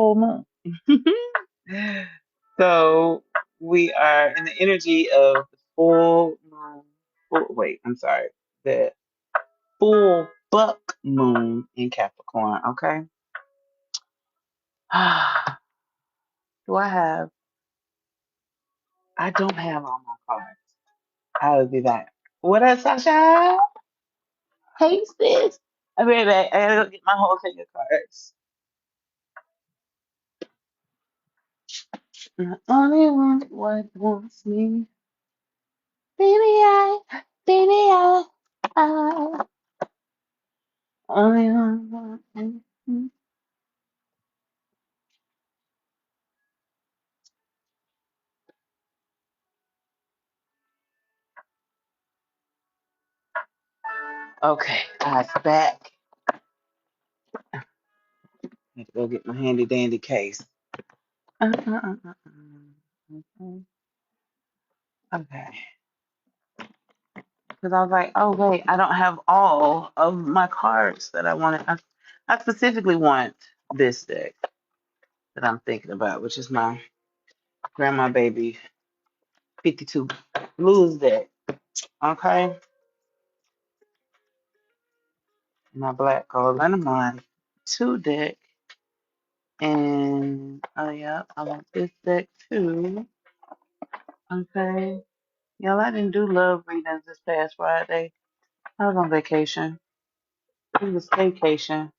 full moon. So we are in the energy of the full moon. Wait, I'm sorry. The full buck moon in Capricorn. Okay. Do I have? I don't have all my cards. I will be back. What up, Sasha? Hey, sis. I'll be right back. I gotta go get my whole thing of cards. The only one what wants me, baby, I, only one wants me. Okay, I was back. Had to go get my handy dandy case. Okay, because I was like, oh wait, I don't have all of my cards that I wanted. I specifically want this deck that I'm thinking about, which is my grandma baby 52 blues deck. Okay, my black gold Lenormand 2 deck. And oh yeah, I want this deck too. Okay. Y'all, I didn't do love readings this past Friday. I was on vacation. It was vacation.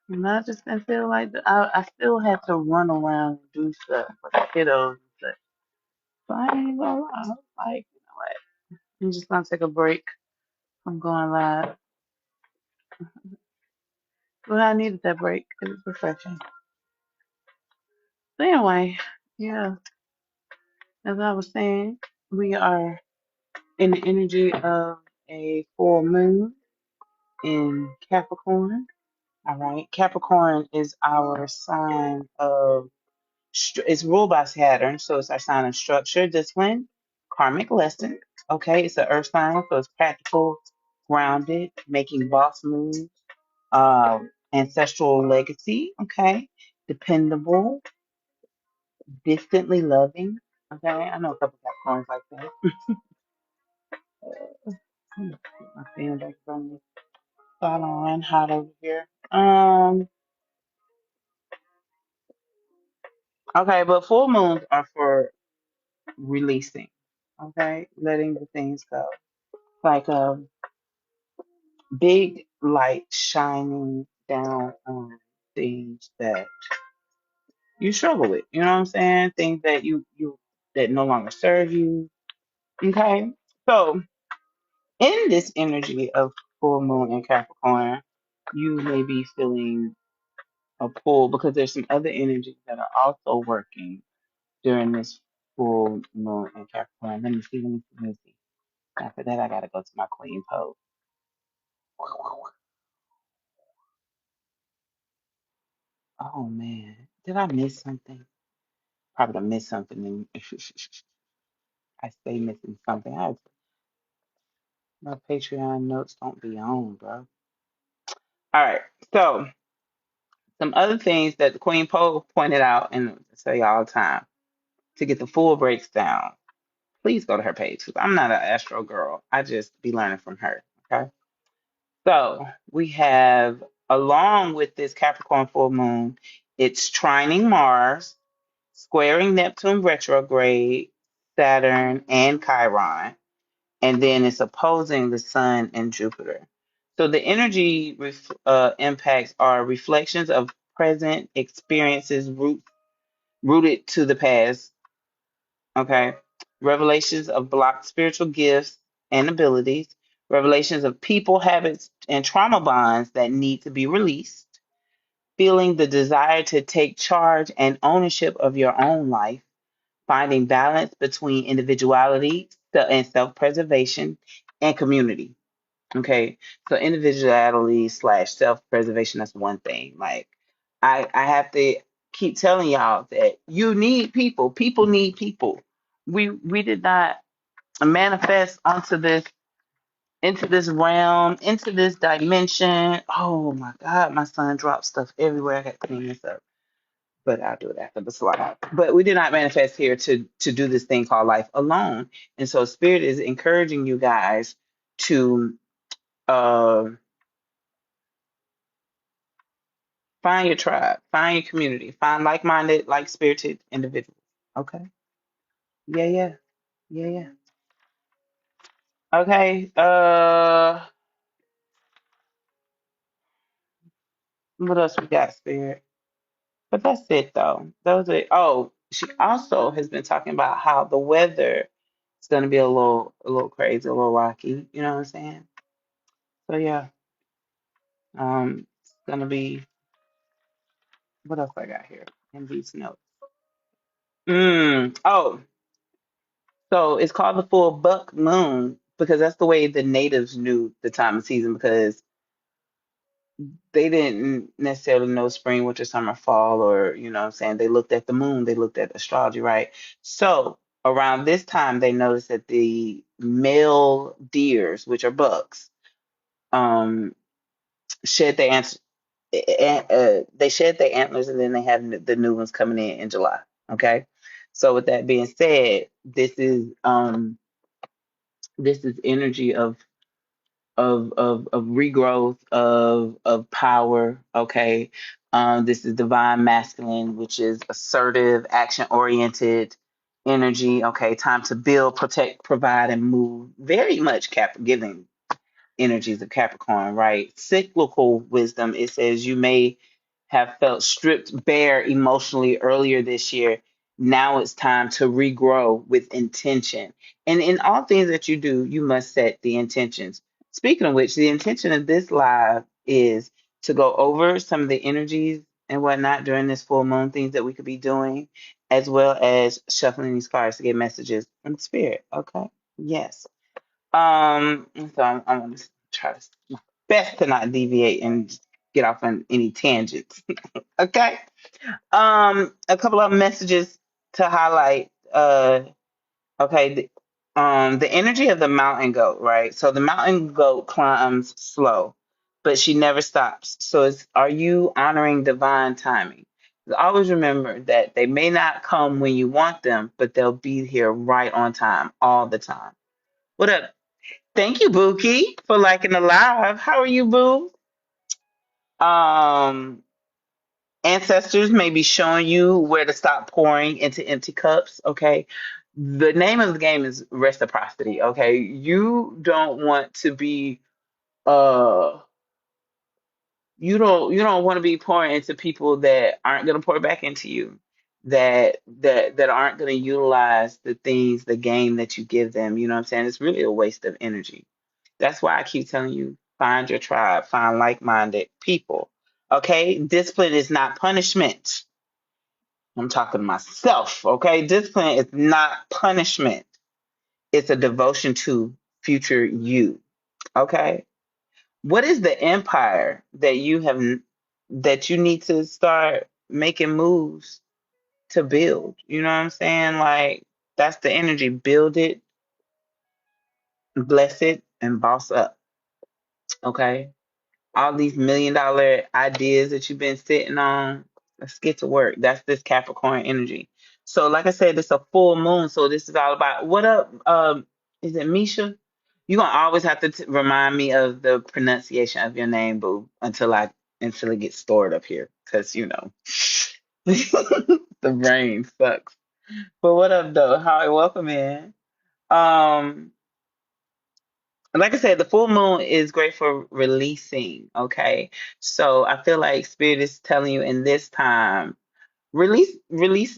And I just didn't feel like I still had to run around and do stuff for the kiddos and stuff. So I ain't gonna lie. I was like, you know what? I'm just gonna take a break from going live. But I needed that break. It was refreshing. So anyway, yeah, as I was saying, we are in the energy of a full moon in Capricorn. All right. Capricorn is our sign of, it's ruled by Saturn. So it's our sign of structure, discipline, karmic lesson. Okay. It's an earth sign. So it's practical, grounded, making boss moves, ancestral legacy. Okay. Dependable, distantly loving. Okay. I know a couple Capricorns like that. My fan back from me. So I don't run hot over here. Okay, but full moons are for releasing. Okay, letting the things go. Like a big light shining down on things that you struggle with. You know what I'm saying? Things that you that no longer serve you. Okay, so in this energy of full moon and Capricorn, you may be feeling a pull because there's some other energies that are also working during this full moon in Capricorn. Let me see. After that, I gotta go to my queen pose. Oh man, did I miss something? Probably done missed something. And I stay missing something. My Patreon notes don't be on, bro. All right, so some other things that the Queen Poe pointed out, and I say all the time to get the full breaks down. Please go to her page. 'Cause I'm not an astro girl. I just be learning from her. Okay. So we have, along with this Capricorn full moon, it's trining Mars, squaring Neptune retrograde, Saturn, and Chiron, and then it's opposing the Sun and Jupiter. So the energy impacts are reflections of present experiences rooted to the past. Okay, revelations of blocked spiritual gifts and abilities, revelations of people, habits, and trauma bonds that need to be released, feeling the desire to take charge and ownership of your own life, finding balance between individuality and self preservation and community. Okay, so individuality slash self preservation, that's one thing. Like, I have to keep telling y'all that you need people. People need people. We did not manifest onto this, into this realm, into this dimension. Oh my God, my son dropped stuff everywhere. I got to clean this up. but I'll do it after the slide. But we did not manifest here to do this thing called life alone. And so Spirit is encouraging you guys to uh find your tribe, find your community, find like-minded, like-spirited individuals. Okay. Yeah, yeah. Yeah, yeah. Okay. What else we got, Spirit? But that's it though. Those are she also has been talking about how the weather is gonna be a little crazy, a little rocky. You know what I'm saying? So yeah, it's gonna be what else I got here in these notes? Oh, so it's called the full buck moon because that's the way the natives knew the time of season because they didn't necessarily know spring, winter, summer, fall, or you know what I'm saying? They looked at the moon, they looked at astrology, right? So around this time they noticed that the male deers, which are bucks, um shed their they shed their antlers and then they have the new ones coming in July. Okay. So with that being said, this is energy of regrowth of power. Okay. This is divine masculine, which is assertive, action oriented energy. Okay, time to build, protect, provide, and move. Very much giving energies of Capricorn, right? Cyclical wisdom, it says you may have felt stripped bare emotionally earlier this year. Now it's time to regrow with intention. And in all things that you do, you must set the intentions. Speaking of which, the intention of this live is to go over some of the energies and whatnot during this full moon, things that we could be doing, as well as shuffling these cards to get messages from spirit. Okay. Yes. So I'm gonna try to my best to not deviate and get off on any tangents. Okay. A couple of messages to highlight. Okay. The energy of the mountain goat, right? So the mountain goat climbs slow, but she never stops. So are you honoring divine timing? Always remember that they may not come when you want them, but they'll be here right on time all the time. What up? Thank you, Bookie, for liking the live. How are you, Boo? Um, Ancestors may be showing you where to stop pouring into empty cups. Okay. The name of the game is reciprocity. Okay. You don't want to be uh you don't want to be pouring into people that aren't gonna pour back into you. That aren't gonna utilize the things, the game that you give them. You know what I'm saying? It's really a waste of energy. That's why I keep telling you, find your tribe, find like-minded people. Okay? Discipline is not punishment. I'm talking to myself. Okay? Discipline is not punishment. It's a devotion to future you. Okay? What is the empire that you need to start making moves to build? You know what I'm saying? Like that's the energy. Build it, bless it, and boss up. Okay? All these $1 million ideas that you've been sitting on, let's get to work. That's this Capricorn energy. So, like I said, it's a full moon. So this is all about what up? Is it Misha? You're gonna always have to remind me of the pronunciation of your name, boo, until it gets stored up here, because the brain sucks. But what up, though? Hi, welcome in. Um, like I said, the full moon is great for releasing. Okay. So I feel like Spirit is telling you in this time, release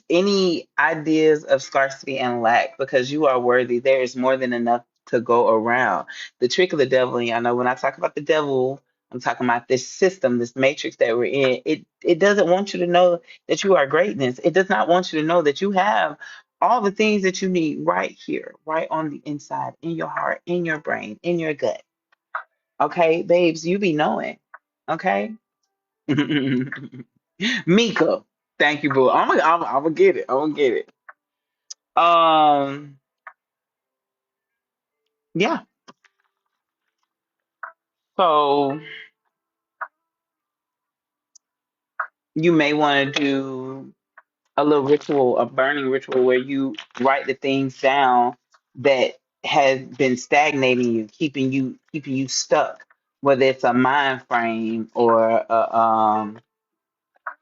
any ideas of scarcity and lack because you are worthy. There is more than enough to go around. The trick of the devil, and y'all know when I talk about the devil, I'm talking about this system, this matrix that we're in. It doesn't want you to know that you are greatness. It does not want you to know that you have all the things that you need right here, right on the inside, in your heart, in your brain, in your gut. Okay, babes, you be knowing. Okay. Mika, thank you, boo. I'm gonna get it. I'm gonna get it. Um, yeah. So you may want to do. a little ritual, a burning ritual where you write the things down that has been stagnating you, keeping you stuck, whether it's a mind frame or a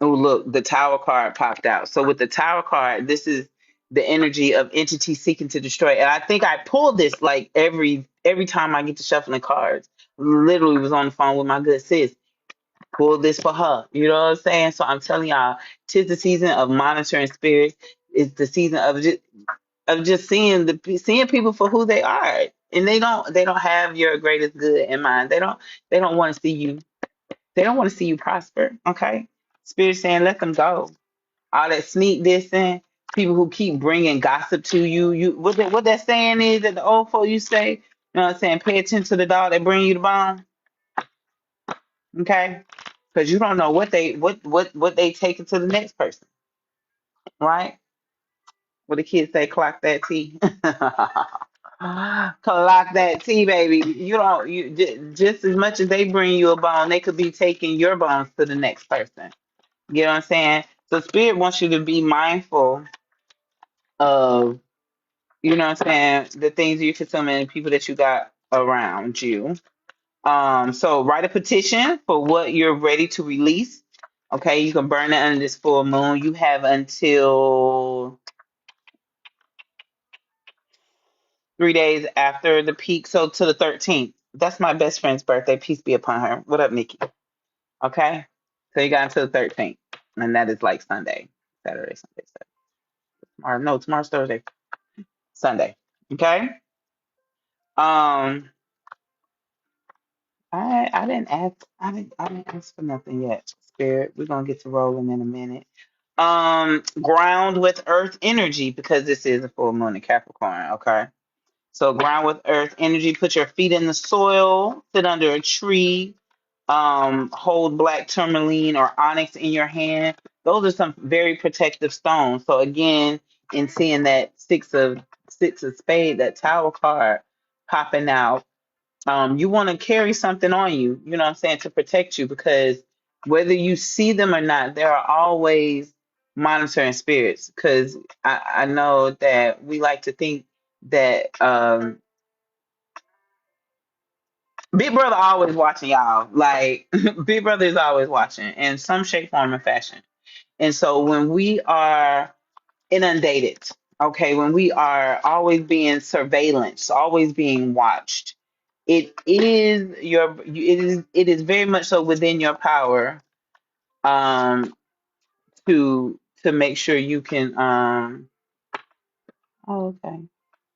oh look, the tower card popped out. So with the tower card, this is the energy of entity seeking to destroy. And I think I pull this like every time I get to shuffling cards. Literally was on the phone with my good sis. Pull this for her. You know what I'm saying? So I'm telling y'all, tis the season of monitoring spirits. It's the season of just seeing people for who they are. And they don't have your greatest good in mind. They don't want to see you. They don't want to see you prosper. Okay, Spirit saying let them go. All that sneak dissing, people who keep bringing gossip to you. You what that saying is that the old folk you say. You know what I'm saying? Pay attention to the dog that bring you the bone. Okay, because you don't know what they take it to the next person, right? What the kids say, clock that T. Clock that T, baby. You don't just as much as they bring you a bone, they could be taking your bones to the next person. You know what I'm saying? So spirit wants you to be mindful of, you know what I'm saying, the things you consume and the people that you got around you. So write a petition for what you're ready to release. Okay, you can burn it under this full moon. You have until 3 days after the peak, so to the 13th. That's my best friend's birthday. Peace be upon her. What up, Nikki? Okay, so you got until the 13th, and that is like Sunday, Saturday, Sunday, Saturday. Tomorrow, no, tomorrow's Thursday, Sunday. Okay. Um, I didn't ask for nothing yet, Spirit. We're gonna get to rolling in a minute. Ground with Earth energy because this is a full moon in Capricorn. Okay. So ground with earth energy, put your feet in the soil, sit under a tree, hold black tourmaline or onyx in your hand. Those are some very protective stones. So again, in seeing that six of spade, that tower card popping out, you want to carry something on you, you know what I'm saying, to protect you because whether you see them or not, there are always monitoring spirits. Because I know that we like to think that Big Brother always watching y'all. Like Big Brother is always watching in some shape, form, and fashion. And so when we are inundated, okay, when we are always being surveillance, always being watched, it is very much so within your power um to make sure you can oh okay.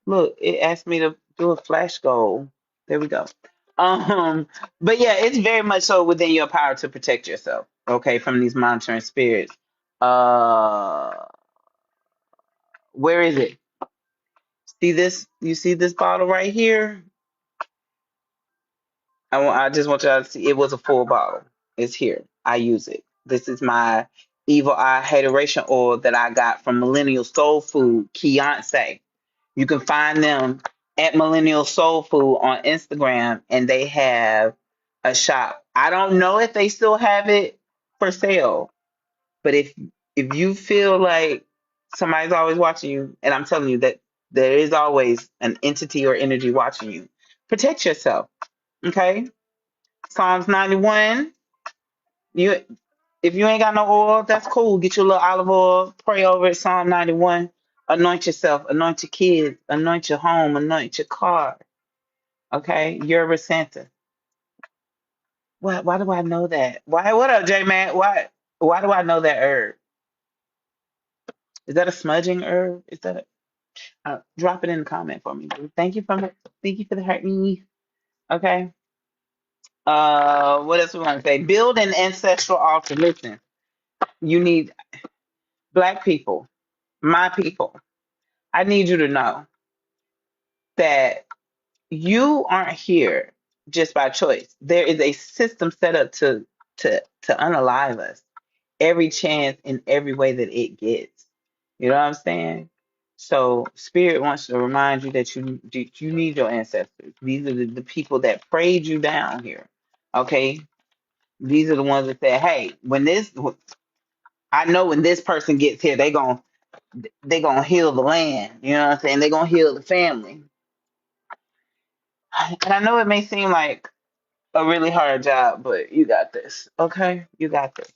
Look, it asked me to do a flash goal. There we go. But yeah, it's very much so within your power to protect yourself, okay, from these monitoring spirits. Uh, where is it? See this? You see this bottle right here? I just want y'all to see it was a full bottle. It's here. I use it. This is my evil eye hateration oil that I got from Millennial Soul Food, Beyonce. You can find them at Millennial Soul Food on Instagram, and they have a shop. I don't know if they still have it for sale, but if you feel like somebody's always watching you, and I'm telling you that there is always an entity or energy watching you, protect yourself. Okay, Psalms 91. You If you ain't got no oil, that's cool. Get your little olive oil, pray over it. Psalm 91. Anoint yourself, anoint your kids, anoint your home, anoint your car. Okay, you're a Santa. Why do I know that? Why? What up, J Man? Why do I know that herb? Is that a smudging herb? Is that drop it in the comment for me. Thank you for the hurt me. Okay. What else we want to say? Build an ancestral altar. Listen, you need black people, my people. I need you to know that you aren't here just by choice. There is a system set up to unalive us every chance in every way that it gets. You know what I'm saying? So spirit wants to remind you that you need your ancestors. These are the people that prayed you down here. Okay? These are the ones that said, hey, when this I know when this person gets here, they gonna heal the land. You know what I'm saying? They're gonna heal the family. And I know it may seem like a really hard job, but you got this. Okay? You got this.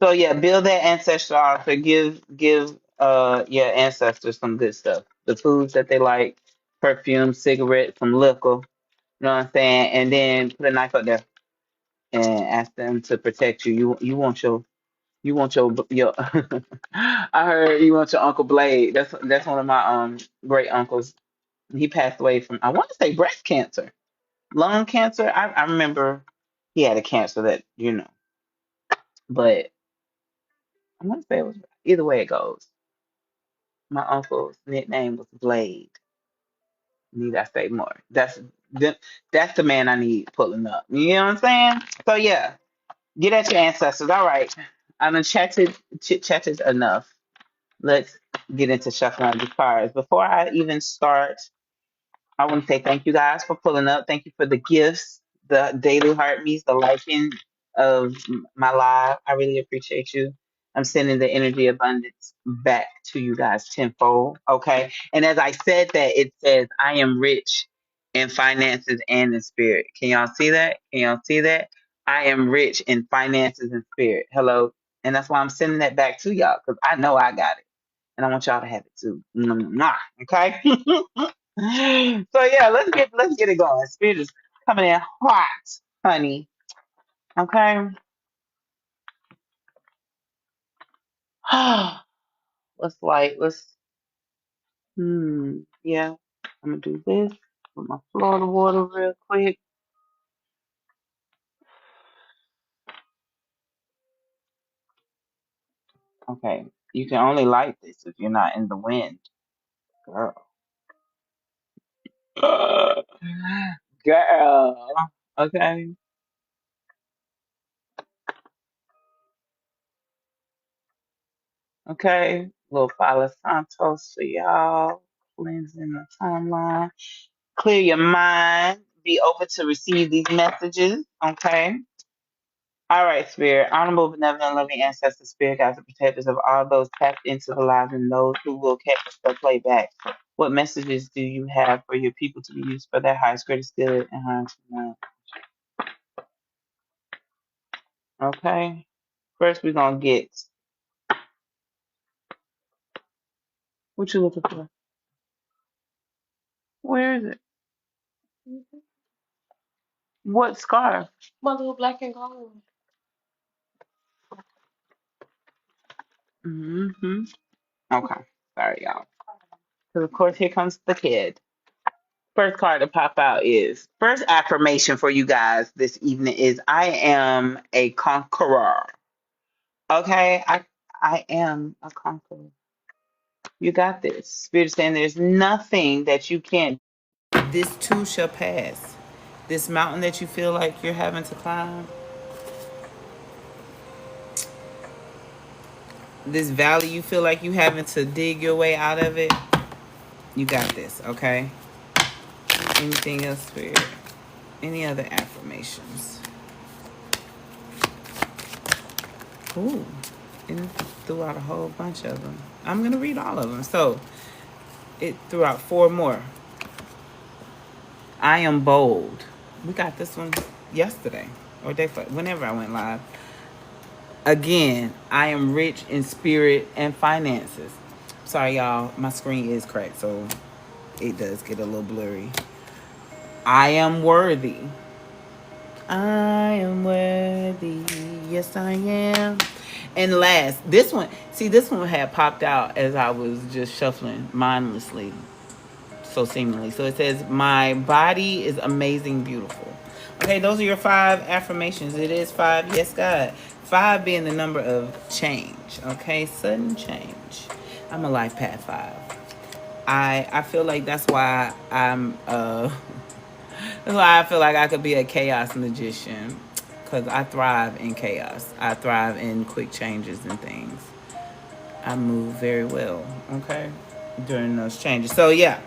So yeah, build that ancestral altar. Give your ancestors some good stuff. The foods that they like, perfume, cigarettes, some liquor. You know what I'm saying? And then put a knife up there and ask them to protect you. You want your I heard you want your Uncle Blade. That's one of my great uncles. He passed away from, I want to say, breast cancer, lung cancer. I remember he had a cancer that, but I want to say it was, either way it goes. My uncle's nickname was Blade. Need I say more? That's the man I need pulling up. You know what I'm saying? So yeah, get at your ancestors. All right, I done chit chatted enough. Let's get into shuffling the cards. Before I even start, I want to say thank you guys for pulling up. Thank you for the gifts, the daily heartbeats, the liking of my live. I really appreciate you. I'm sending the energy abundance back to you guys tenfold. Okay. And as I said that, it says, I am rich in finances and in spirit. Can y'all see that? Can y'all see that? I am rich in finances and spirit. Hello. And that's why I'm sending that back to y'all because I know I got it. And I want y'all to have it too. Mwah, okay? So yeah, let's get it going. Spirit is coming in hot, honey. Okay. Let's light. Yeah. I'm gonna do this with my Florida water real quick. Okay. You can only light this if you're not in the wind, girl. Girl. Okay. Okay. Little Palo Santos for y'all. Cleansing the timeline. Clear your mind. Be open to receive these messages. Okay. All right, Spirit. Honorable, benevolent, loving ancestors, Spirit, guides, and protectors of all those tapped into the lives and those who will catch the playback. What messages do you have for your people to be used for their highest, greatest good and harm to none? Okay. First, we're going to get what you looking for? Where is it? What scarf? My little black and gold one. Mm-hmm. Okay. Sorry, y'all. So, of course, here comes the kid. First card to pop out is first affirmation for you guys this evening is I am a conqueror. Okay, I am a conqueror. You got this. Spirit is saying there's nothing that you can't. This too shall pass. This mountain that you feel like you're having to climb, this valley you feel like you having to dig your way out of it, you got this. Okay. Anything else, Spirit? Any other affirmations? Ooh, and threw out a whole bunch of them. I'm gonna read all of them. So it threw out four more. I am bold. We got this one yesterday or day before, whenever I went live. Again, I am rich in spirit and finances. Sorry, y'all. My screen is cracked, so it does get a little blurry. I am worthy. I am worthy. Yes, I am. And last, this one had popped out as I was just shuffling mindlessly, so seemingly. So it says, my body is amazing, beautiful. Okay, those are your 5 affirmations. It is 5. Yes, God. 5 being the number of change. Okay, sudden change. I'm a life path 5. I feel like that's why that's why I feel like I could be a chaos magician, because I thrive in chaos. I thrive in quick changes and things. I move very well, okay, during those changes. So yeah,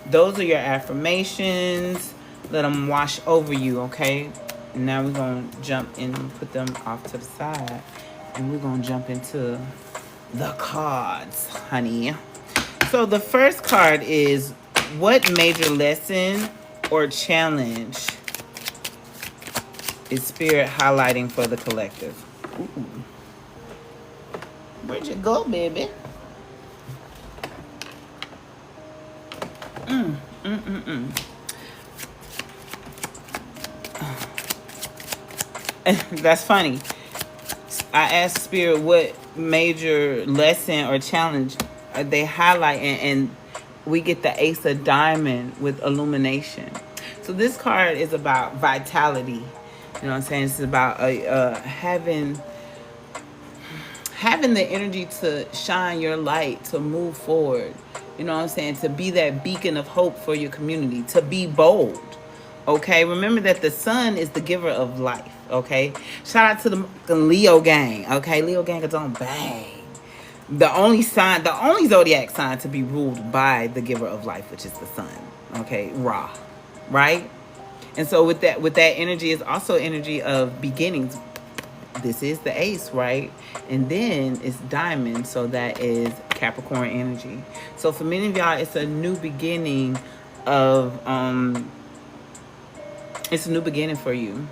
those are your affirmations. Let them wash over you, okay? Now we're going to jump in and put them off to the side. And we're going to jump into the cards, honey. So the first card is, what major lesson or challenge is Spirit highlighting for the collective? Ooh. Where'd you go, baby? That's funny. I asked Spirit what major lesson or challenge they highlight, and we get the Ace of Diamond with illumination. So this card is about vitality. You know what I'm saying? It's about having the energy to shine your light, to move forward. You know what I'm saying? To be that beacon of hope for your community, to be bold. Okay, remember that the sun is the giver of life. Okay, shout out to the Leo gang. Okay, Leo gang is on bang. The only zodiac sign to be ruled by the giver of life, which is the sun. Okay, Ra, right? And so with that energy is also energy of beginnings. This is the ace, right? And then it's diamond, so that is Capricorn energy. So for many of y'all, it's a new beginning of it's a new beginning for you.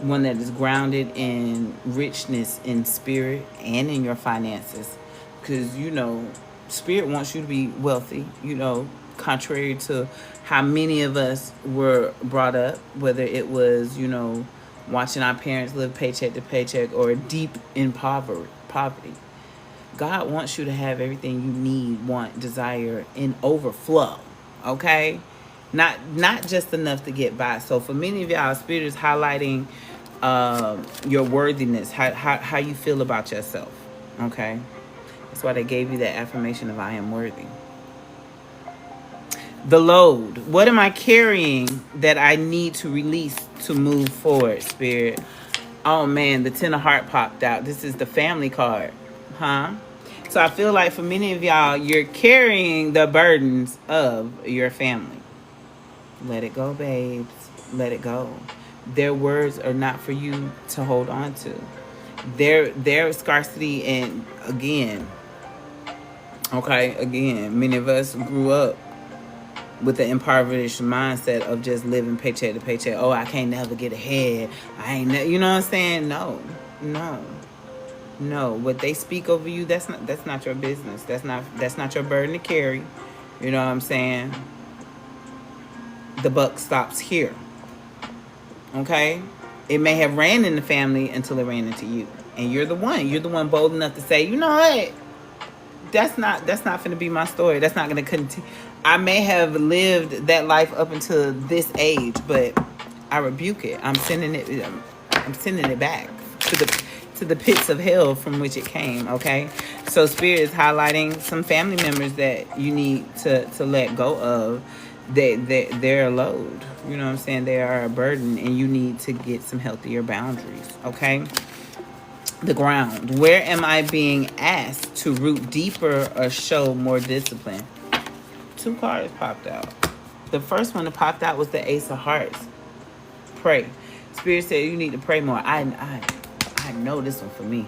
One that is grounded in richness in spirit and in your finances. Because, you know, Spirit wants you to be wealthy, you know, contrary to how many of us were brought up, whether it was, you know, watching our parents live paycheck to paycheck or deep in poverty. God wants you to have everything you need, want, desire, in overflow. Okay? Not just enough to get by. So for many of y'all, Spirit is highlighting your worthiness, how you feel about yourself. Okay? That's why they gave you that affirmation of I am worthy. The load. What am I carrying that I need to release to move forward, Spirit? Oh man, the Ten of Heart popped out. This is the family card. Huh? So I feel like for many of y'all, you're carrying the burdens of your family. Let it go, babes. Let it go. Their words are not for you to hold on to. Their scarcity, and again, many of us grew up with the impoverished mindset of just living paycheck to paycheck. Oh, I can't never get ahead. You know what I'm saying? No. What they speak over you, that's not your business. That's not your burden to carry. You know what I'm saying? The buck stops here. Okay? It may have ran in the family until it ran into you. And you're the one bold enough to say, you know what? That's not going to be my story. That's not going to continue. I may have lived that life up until this age, but I rebuke it. I'm sending it back to the pits of hell from which it came. Okay, so Spirit is highlighting some family members that you need to let go of. They're a load. You know what I'm saying? They are a burden, and you need to get some healthier boundaries. Okay. The ground. Where am I being asked to root deeper or show more discipline? 2 cards popped out. The first one that popped out was the Ace of Hearts. Pray. Spirit said you need to pray more. I know this one for me.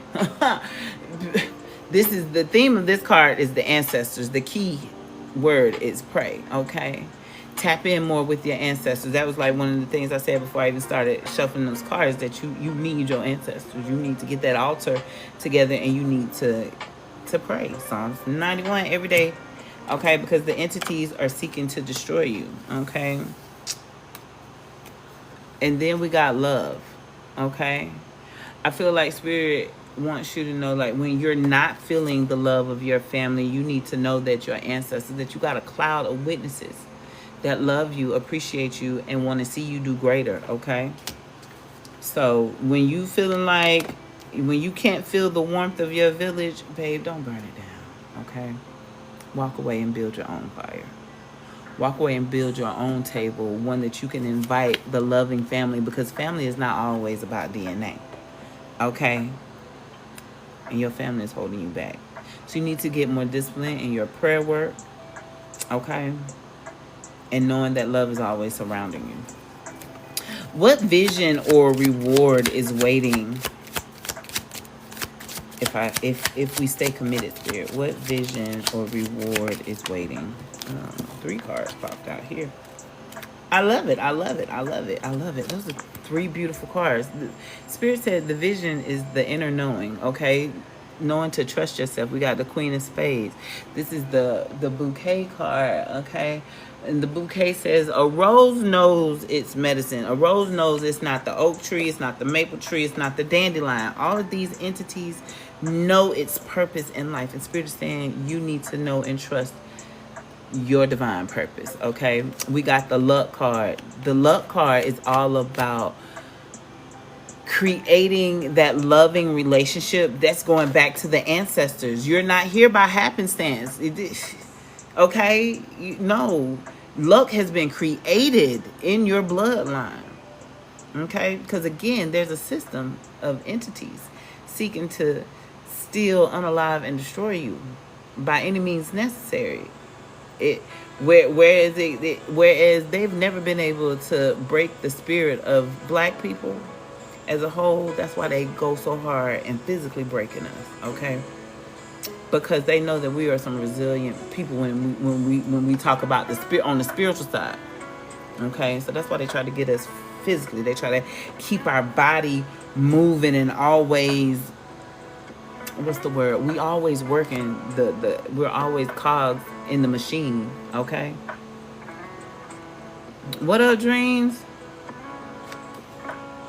This is the theme of this card is the ancestors. The key word is pray. Okay. Tap in more with your ancestors. That was like one of the things I said before I even started shuffling those cards, that you need your ancestors. You need to get that altar together, and you need to pray. Psalms 91 every day. Okay, because the entities are seeking to destroy you. Okay. And then we got love. Okay. I feel like Spirit wants you to know, like, when you're not feeling the love of your family, you need to know that your ancestors, that you got a cloud of witnesses that love you, appreciate you, and want to see you do greater. Okay. So when you can't feel the warmth of your village, babe, don't burn it down. Okay. Walk away and build your own fire. Walk away and build your own table, one that you can invite the loving family, because family is not always about DNA. Okay? And your family is holding you back. So you need to get more discipline in your prayer work. Okay? And knowing that love is always surrounding you. What vision or reward is waiting if we stay committed, Spirit. What vision or reward is waiting? 3 cards popped out here. I love it. I love it. I love it. I love it. Those are 3 beautiful cards. The Spirit said the vision is the inner knowing, okay? Knowing to trust yourself. We got the Queen of Spades. This is the bouquet card, okay? And the bouquet says a rose knows its medicine. A rose knows it's not the oak tree, it's not the maple tree, it's not the dandelion. All of these entities know its purpose in life. And Spirit is saying you need to know and trust your divine purpose, okay? We got the luck card. The luck card is all about creating that loving relationship that's going back to the ancestors. You're not here by happenstance. Okay? No. Luck has been created in your bloodline. Okay? Because again, there's a system of entities seeking to steal, unalive, and destroy you by any means necessary. Whereas they've never been able to break the spirit of black people as a whole. That's why they go so hard and physically breaking us, okay? Because they know that we are some resilient people when we talk about the spirit on the spiritual side, okay? So that's why they try to get us physically. They try to keep our body moving and always, what's the word? We always working we're always cogs in the machine, okay? What up, dreams?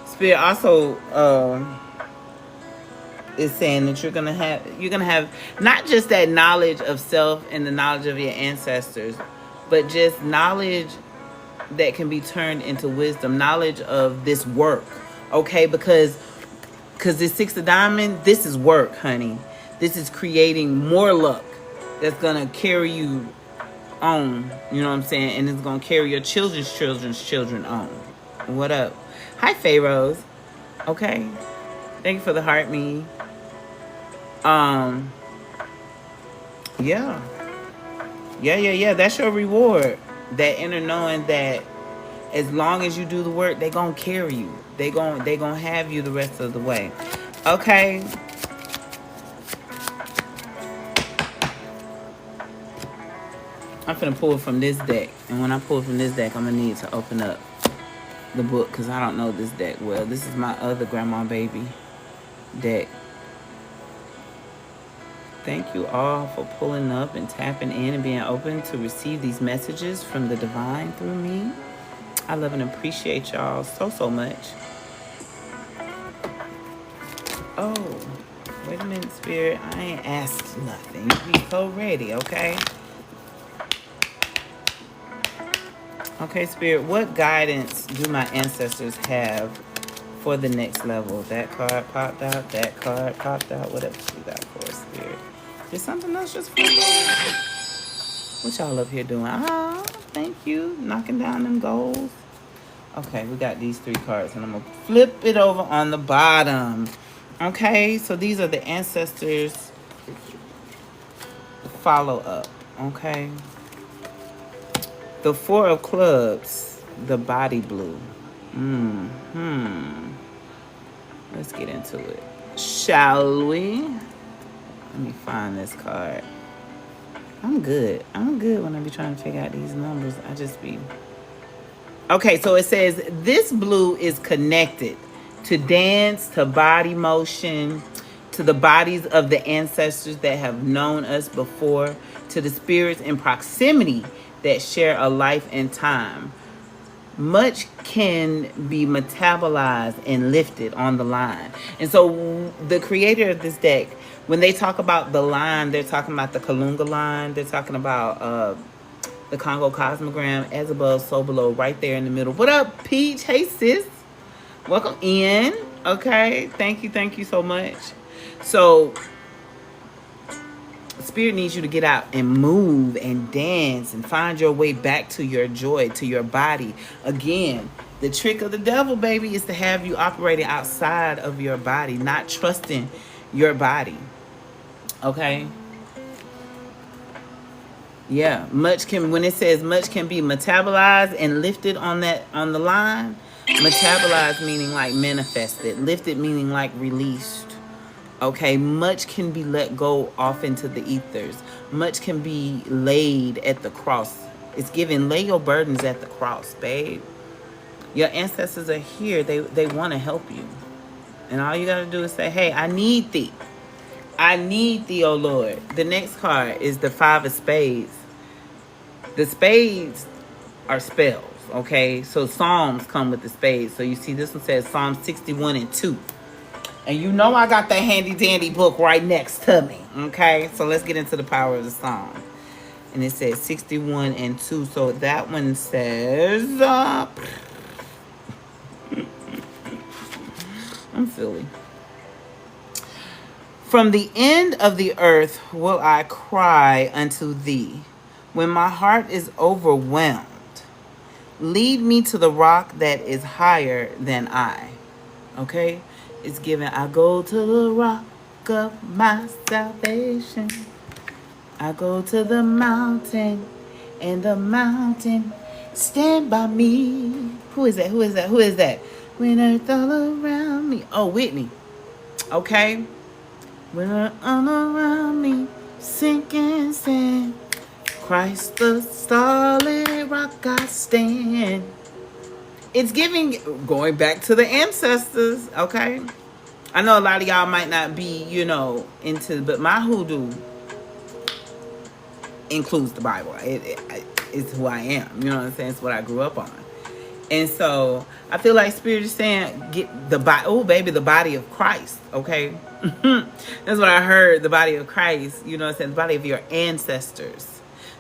Spirit also is saying that you're gonna have not just that knowledge of self and the knowledge of your ancestors, but just knowledge that can be turned into wisdom, knowledge of this work, okay? Because this 6 of diamond, this is work, honey. This is creating more luck that's gonna carry you on, you know what I'm saying? And it's gonna carry your children's children on. What up? Hi, Pharaohs. Okay. Thank you for the heart, me. Yeah. Yeah. That's your reward. That inner knowing that as long as you do the work, they gonna carry you. They gonna have you the rest of the way. Okay. I'm finna pull from this deck. And when I pull from this deck, I'm gonna need to open up the book because I don't know this deck well. This is my other grandma baby deck. Thank you all for pulling up and tapping in and being open to receive these messages from the divine through me. I love and appreciate y'all so much. Oh, wait a minute, Spirit. I ain't asked nothing. You be so ready, okay? Okay, Spirit, what guidance do my ancestors have for the next level? That card popped out. That card popped out. What else we got for us, Spirit? Is something else just for you? What y'all up here doing? Ah, thank you. Knocking down them goals. Okay, we got these 3 cards, and I'm going to flip it over on the bottom. Okay, so these are the ancestors' follow-up. Okay. The 4 of clubs, the body blue. Let's get into it. Shall we? Let me find this card. I'm good when I be trying to figure out these numbers. I just be... Okay, so it says this blue is connected to dance, to body motion, to the bodies of the ancestors that have known us before, to the spirits in proximity that share a life and time. Much can be metabolized and lifted on the line. And so the creator of this deck, when they talk about the line, they're talking about the Kalunga line. They're talking about the Congo Cosmogram, as above, so below, right there in the middle. What up, Peach? Hey, sis. Welcome in. Okay. Thank you so much. So Spirit needs you to get out and move and dance and find your way back to your joy, to your body. Again, the trick of the devil, baby, is to have you operating outside of your body, not trusting your body. Okay? Yeah, when it says much can be metabolized and lifted on the line, metabolized meaning like manifested, lifted meaning like released. Okay, much can be let go off into the ethers. Much can be laid at the cross. It's given, lay your burdens at the cross, babe. Your ancestors are here. They want to help you. And all you got to do is say, hey, I need thee. I need thee, oh Lord. The next card is the Five of Spades. The spades are spells, okay? So Psalms come with the spades. So you see this one says Psalm 61 and 2. And you know I got that handy dandy book right next to me, okay? So let's get into the power of the Psalm. And it says 61 and 2. So that one says, I'm silly. From the end of the earth will I cry unto thee. When my heart is overwhelmed, lead me to the rock that is higher than I. Okay? It's given, I go to the rock of my salvation. I go to the mountain, and the mountain stand by me. Who is that? Who is that? Who is that? When earth all around me. Oh, Whitney. Okay? When earth all around me, sinking sand. Christ the solid rock I stand. It's giving, going back to the ancestors, okay? I know a lot of y'all might not be, into, but my hoodoo includes the Bible. It's who I am. You know what I'm saying? It's what I grew up on. And so I feel like Spirit is saying, get the body. Oh, baby, the body of Christ. Okay, that's what I heard. The body of Christ. You know what I'm saying? The body of your ancestors.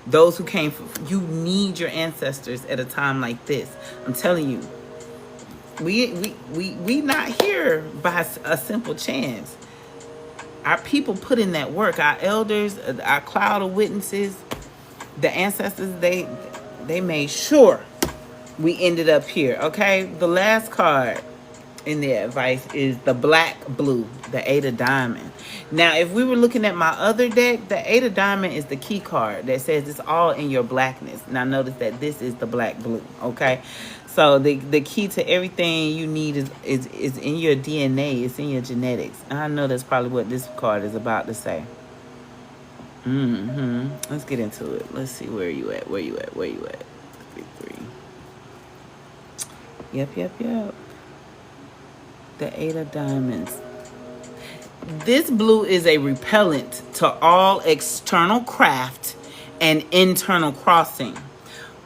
Those who came from. You need your ancestors at a time like this. I'm telling you, we not here by a simple chance. Our people put in that work. Our elders, our cloud of witnesses, the ancestors, they made sure we ended up here. Okay, the last card in the advice is the black blue, the Eight of Diamond. Now, if we were looking at my other deck, the Eight of Diamond is the key card that says it's all in your blackness. Now, notice that this is the black blue. Okay, so the key to everything you need is in your DNA. It's in your genetics. And I know that's probably what this card is about to say. Let's get into it. Let's see where you at. Where you at? Where you at? 3. Yep. The Eight of Diamonds. This blue is a repellent to all external craft and internal crossing.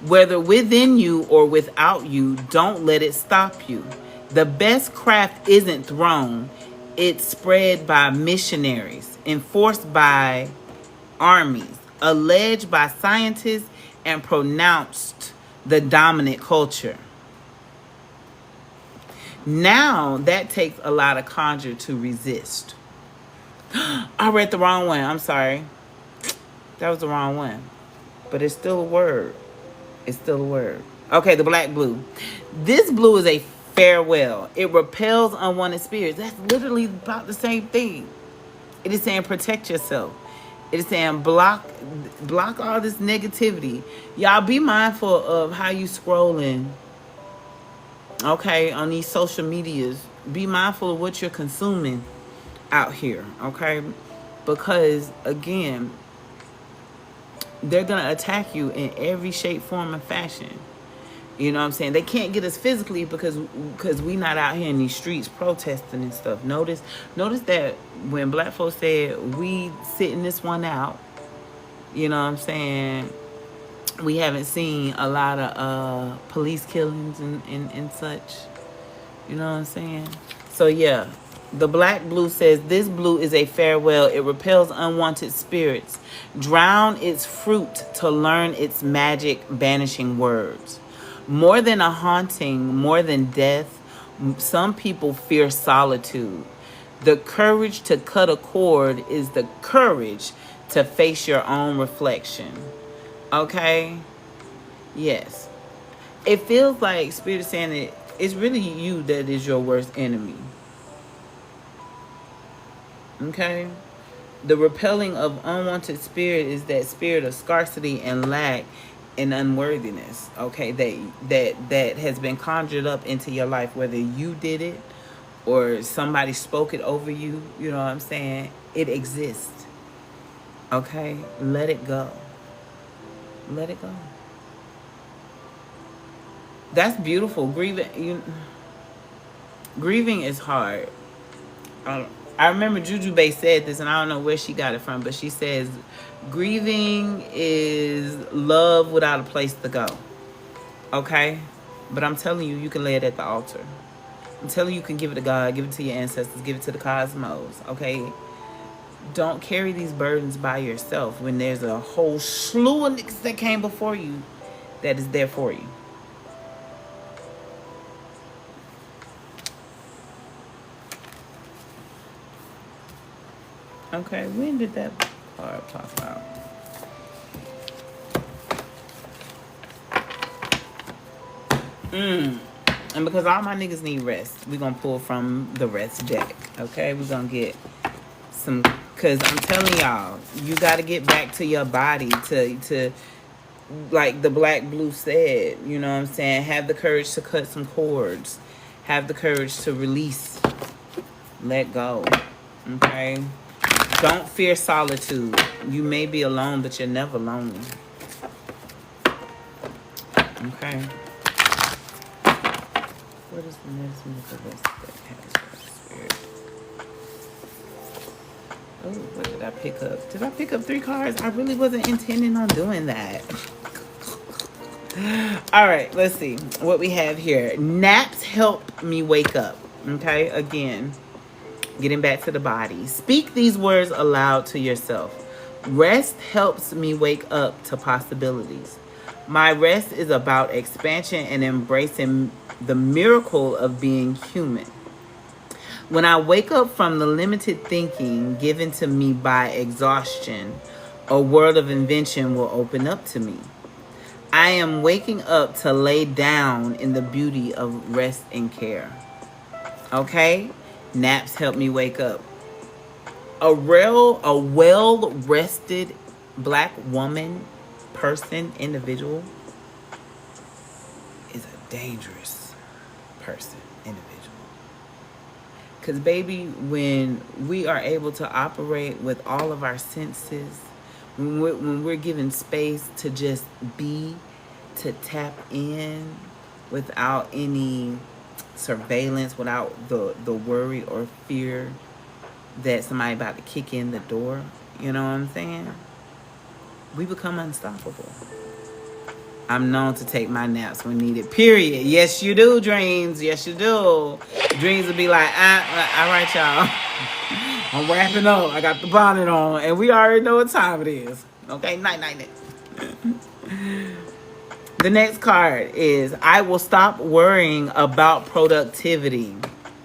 Whether within you or without you, don't let it stop you. The best craft isn't thrown. It's spread by missionaries, enforced by armies, alleged by scientists, and pronounced the dominant culture. Now, that takes a lot of conjure to resist. I read the wrong one. I'm sorry. That was the wrong one. But it's still a word. It's still a word. Okay, the black blue. This blue is a farewell. It repels unwanted spirits. That's literally about the same thing. It is saying protect yourself. It is saying block all this negativity. Y'all be mindful of how you scrolling. Okay, on these social medias. Be mindful of what you're consuming out here, okay? Because again, they're gonna attack you in every shape, form, and fashion. You know what I'm saying? They can't get us physically because we not out here in these streets protesting and stuff. Notice that when black folks said we sitting this one out, you know what I'm saying? We haven't seen a lot of police killings and such. You know what I'm saying? So yeah, the black blue says this blue is a farewell. It repels unwanted spirits. Drown its fruit to learn its magic, banishing words. More than a haunting, more than death, some people fear solitude. The courage to cut a cord is the courage to face your own reflection. Okay? Yes. It feels like Spirit is saying that it's really you that is your worst enemy. Okay? The repelling of unwanted spirit is that spirit of scarcity and lack and unworthiness. Okay? That has been conjured up into your life, whether you did it or somebody spoke it over you, you know what I'm saying? It exists. Okay? Let it go. Let it go. That's beautiful. Grieving is hard. I remember Juju Bay said this, and I don't know where she got it from, but she says, grieving is love without a place to go. Okay? But I'm telling you, you can lay it at the altar. I'm telling you, you can give it to God, give it to your ancestors, give it to the cosmos. Okay? Don't carry these burdens by yourself when there's a whole slew of niggas that came before you that is there for you. Okay, when did that card pop out? And because all my niggas need rest, we're going to pull from the rest deck. Okay, we're going to get some, because I'm telling y'all, you got to get back to your body to like the Black Blue said, you know what I'm saying? Have the courage to cut some cords. Have the courage to release. Let go. Okay? Don't fear solitude. You may be alone, but you're never lonely. Okay? What is the next one? Oh, what did I pick up? Did I pick up 3 cards? I really wasn't intending on doing that. All right, let's see what we have here. Naps help me wake up. Okay, again, getting back to the body. Speak these words aloud to yourself. Rest helps me wake up to possibilities. My rest is about expansion and embracing the miracle of being human. When I wake up from the limited thinking given to me by exhaustion, a world of invention will open up to me. I am waking up to lay down in the beauty of rest and care. Okay? Naps help me wake up. A well-rested Black woman, person, individual is a dangerous person, individual. Because, baby, when we are able to operate with all of our senses, when we're given space to just be, to tap in without any surveillance, without the worry or fear that somebody about to kick in the door, you know what I'm saying? We become unstoppable. I'm known to take my naps when needed, period. Yes, you do, Dreams. Yes, you do. Dreams will be like, all right, y'all. I'm wrapping up. I got the bonnet on, and we already know what time it is. Okay, night. The next card is, I will stop worrying about productivity.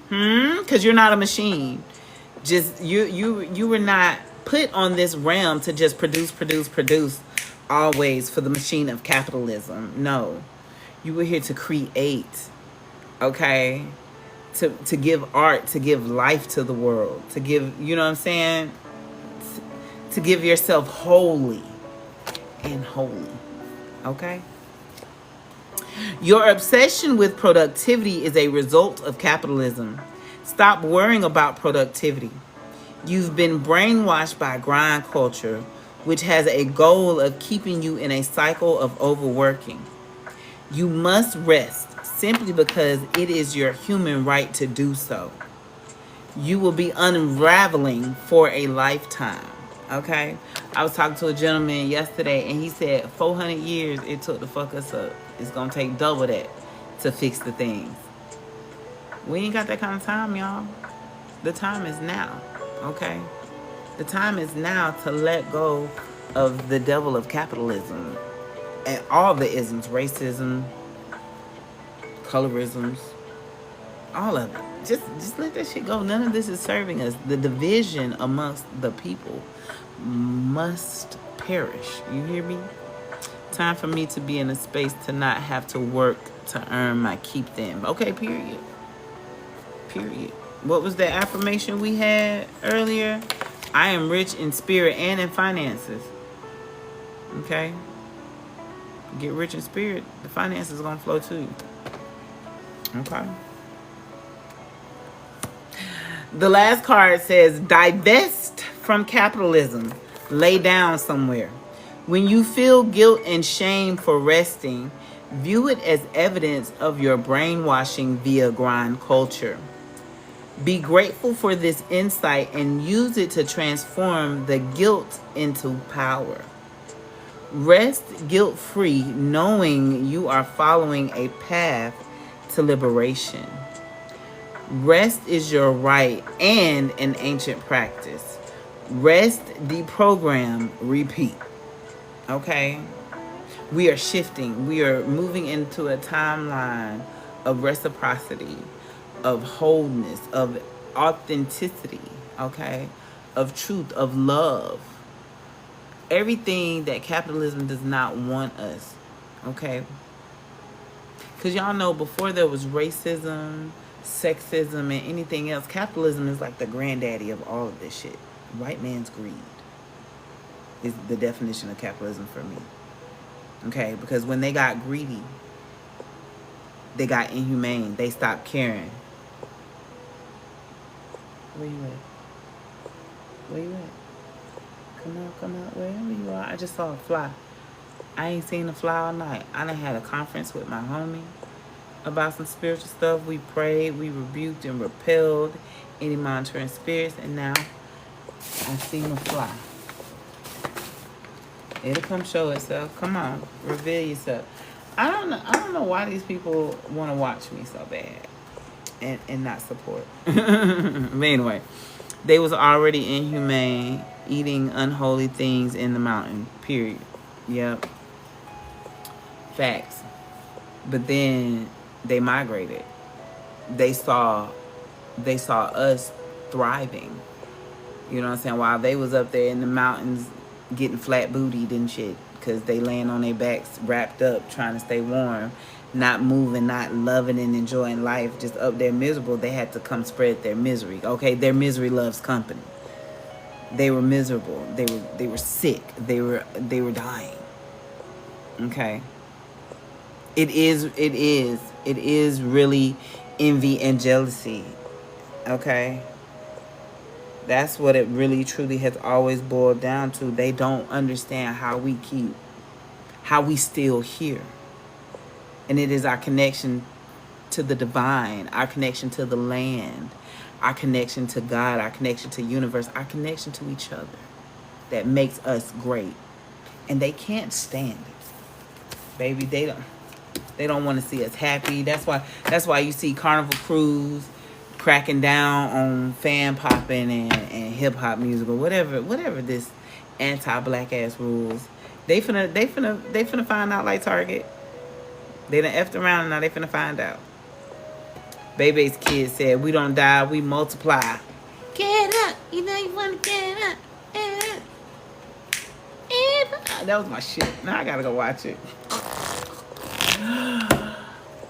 Because you're not a machine. Just you were not put on this realm to just produce always for the machine of capitalism. No. You were here to create. Okay? To give art, to give life to the world, to give, you know what I'm saying? To give yourself wholly and holy. Okay? Your obsession with productivity is a result of capitalism. Stop worrying about productivity. You've been brainwashed by grind culture, which has a goal of keeping you in a cycle of overworking. You must rest simply because it is your human right to do so. You will be unraveling for a lifetime. Okay? I was talking to a gentleman yesterday, and he said 400 years it took to fuck us up. It's going to take double that to fix the things. We ain't got that kind of time, y'all. The time is now. Okay? The time is now to let go of the devil of capitalism and all the isms, racism, colorisms, all of it. Just let that shit go. None of this is serving us. The division amongst the people must perish. You hear me? Time for me to be in a space to not have to work to earn my keep then. Okay, period. What was the affirmation we had earlier? I am rich in spirit and in finances. Okay? Get rich in spirit, the finances are going to flow to you. Okay? The last card says divest from capitalism. Lay down somewhere. When you feel guilt and shame for resting, view it as evidence of your brainwashing via grind culture. Be grateful for this insight and use it to transform the guilt into power. Rest guilt free, knowing you are following a path to liberation. Rest is your right and an ancient practice. Rest, deprogram, repeat. Okay? We are shifting. We are moving into a timeline of reciprocity, of wholeness, of authenticity, okay? Of truth, of love. Everything that capitalism does not want us, okay? Because y'all know before there was racism, sexism, and anything else, capitalism is like the granddaddy of all of this shit. White man's greed is the definition of capitalism for me. Okay, because when they got greedy, they got inhumane. They stopped caring. Where you at? Where you at? Come out, wherever you are. I just saw a fly. I ain't seen a fly all night. I done had a conference with my homie about some spiritual stuff. We prayed, we rebuked and repelled any monitoring spirits, and now I seen a fly. It'll come show itself. Come on, reveal yourself. I don't know why these people want to watch me so bad and not support. But anyway, they was already inhumane, eating unholy things in the mountain. Period. Yep. Facts. But then they migrated. They saw us thriving. You know what I'm saying? While they was up there in the mountains getting flat bootied and shit, because they laying on their backs wrapped up trying to stay warm, not moving, not loving and enjoying life, just up there miserable. They had to come spread their misery. Okay, their misery loves company. They were miserable. They were sick. They were dying. Okay. It is really envy and jealousy. Okay. That's what it really truly has always boiled down to. They don't understand how we still here. And it is our connection to the divine, our connection to the land, our connection to God, our connection to the universe, our connection to each other that makes us great. And they can't stand it. Baby, they don't want to see us happy. That's why you see Carnival Cruise cracking down on fan popping and hip hop music or whatever this anti-black ass rules. They finna find out like Target. They done effed around and now they finna find out. Bebe's kid said, "We don't die, we multiply." Get up, you know you wanna get up. That was my shit. Now I gotta go watch it.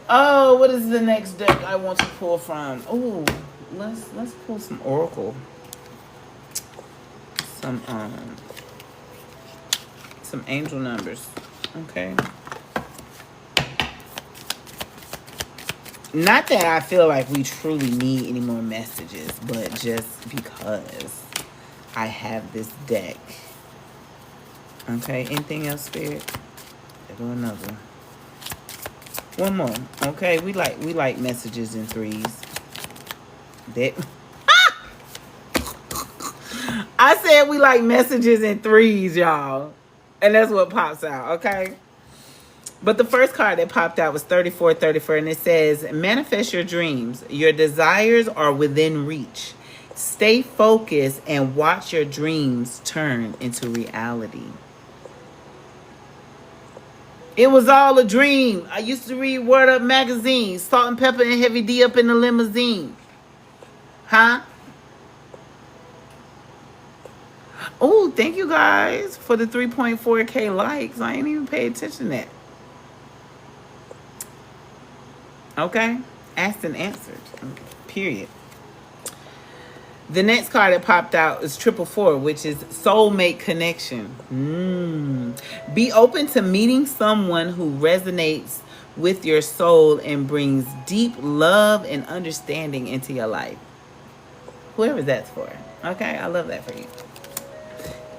Oh, what is the next deck I want to pull from? Oh, let's pull some Oracle. Some angel numbers. Okay. Not that I feel like we truly need any more messages, but just because I have this deck. Okay, anything else, Spirit? I'll do another. One more. Okay, we like messages in threes. That I said we like messages in threes, y'all. And that's what pops out, okay? But the first card that popped out was 3434, and it says, manifest your dreams. Your desires are within reach. Stay focused and watch your dreams turn into reality. It was all a dream. I used to read Word Up magazine, Salt and Pepper and Heavy D up in the limousine. Huh? Oh, thank you guys for the 3.4K likes. I ain't even paid attention to that. Okay? Asked and answered. Period. The next card that popped out is 444, which is soulmate connection. Be open to meeting someone who resonates with your soul and brings deep love and understanding into your life. Whoever that's for. Okay, I love that for you.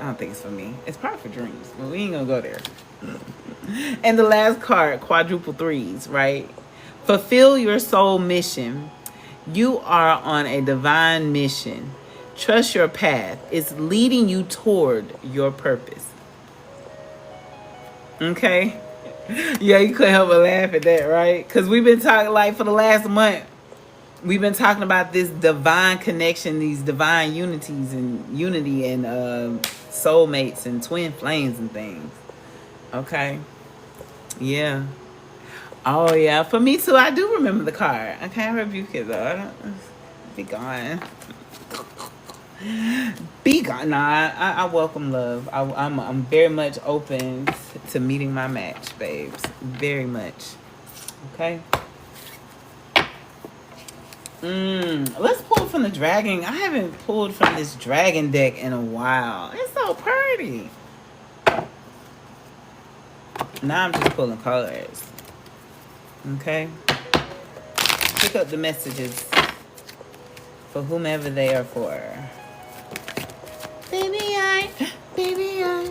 I don't think it's for me. It's probably for dreams, but we ain't gonna go there. And the last card, quadruple threes, right? Fulfill your soul mission. You are on a divine mission. Trust your path. It's leading you toward your purpose. Okay? Yeah, you couldn't help but laugh at that, right? Because we've been talking, like, for the last month, we've been talking about this divine connection, these divine unities and unity and soulmates and twin flames and things. Okay? Yeah. Oh, yeah. For me, too, I do remember the card. I can't rebuke it, though. I don't... Be gone. Be gone. Nah, I welcome love. I'm very much open to meeting my match, babes. Very much. Okay. Let's pull from the dragon. I haven't pulled from this dragon deck in a while. It's so pretty. Now I'm just pulling cards. Okay. Pick up the messages for whomever they are for. Baby, I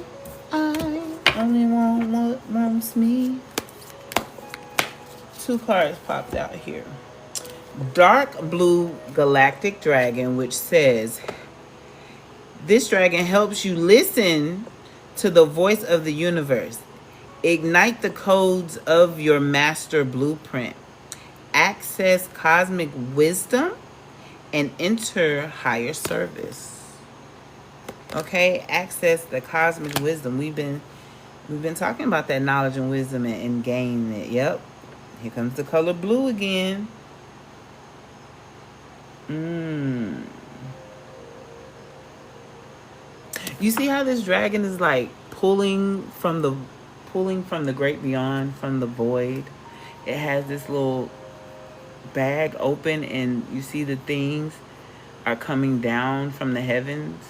only want what wants me. 2 cards popped out here. Dark blue galactic dragon, which says, this dragon helps you listen to the voice of the universe. Ignite the codes of your master blueprint. Access cosmic wisdom and enter higher service. Okay, access the cosmic wisdom. We've been talking about that knowledge and wisdom and gaining it. Yep. Here comes the color blue again. You see how this dragon is like pulling from the great beyond, from the void. It has this little bag open, and you see the things are coming down from the heavens.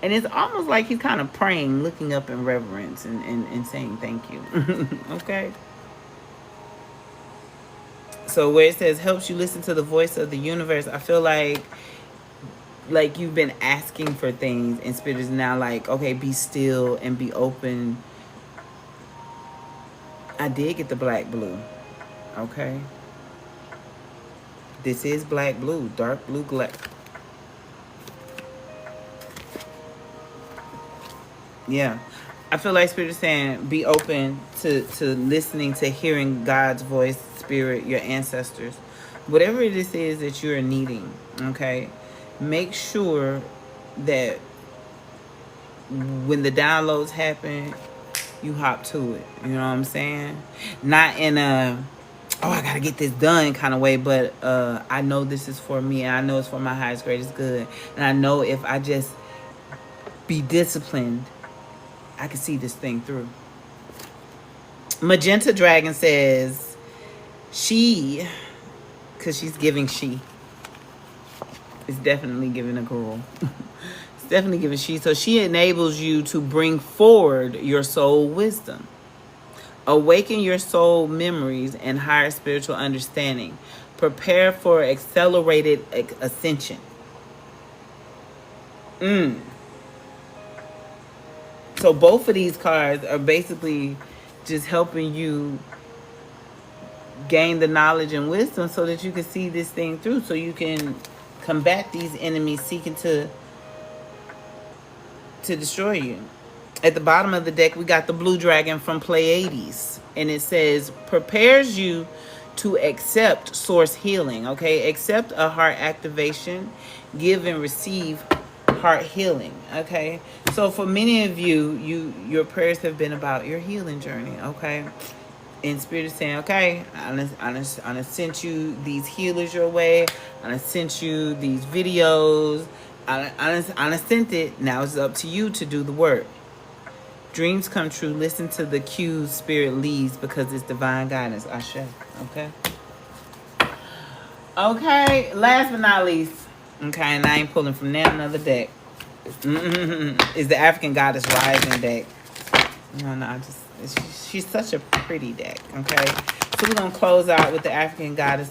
And it's almost like he's kind of praying, looking up in reverence and saying thank you. Okay? So where it says helps you listen to the voice of the universe, I feel like you've been asking for things, and Spirit is now like, okay, be still and be open. I did get the black blue. Okay? This is black blue, dark blue galactic. Yeah. I feel like Spirit is saying be open to listening, to hearing God's voice, Spirit, your ancestors. Whatever it is that you're needing, okay? Make sure that when the downloads happen, you hop to it. You know what I'm saying? Not in a, oh, I gotta get this done kind of way, but I know this is for me, and I know it's for my highest, greatest good. And I know if I just be disciplined, I can see this thing through. Magenta Dragon says, she, because she's giving she. It's definitely giving a girl. It's definitely giving she. So she enables you to bring forward your soul wisdom. Awaken your soul memories and higher spiritual understanding. Prepare for accelerated ascension. So both of these cards are basically just helping you gain the knowledge and wisdom so that you can see this thing through, so you can combat these enemies seeking to destroy you. At the bottom of the deck, we got the blue dragon from Pleiades, and it says prepares you to accept source healing. Okay, accept a heart activation, give and receive heart healing. Okay, so for many of you, your prayers have been about your healing journey. Okay, and Spirit is saying, okay, I sent you these healers your way. I sent you these videos. I sent it. Now it's up to you to do the work. Dreams come true. Listen to the cues Spirit leads, because it's divine guidance. Ashe. Okay. Okay. Last but not least. Okay, and I ain't pulling from another deck. Is the African Goddess Rising deck. No, she's such a pretty deck. Okay, so we're gonna close out with the African Goddess.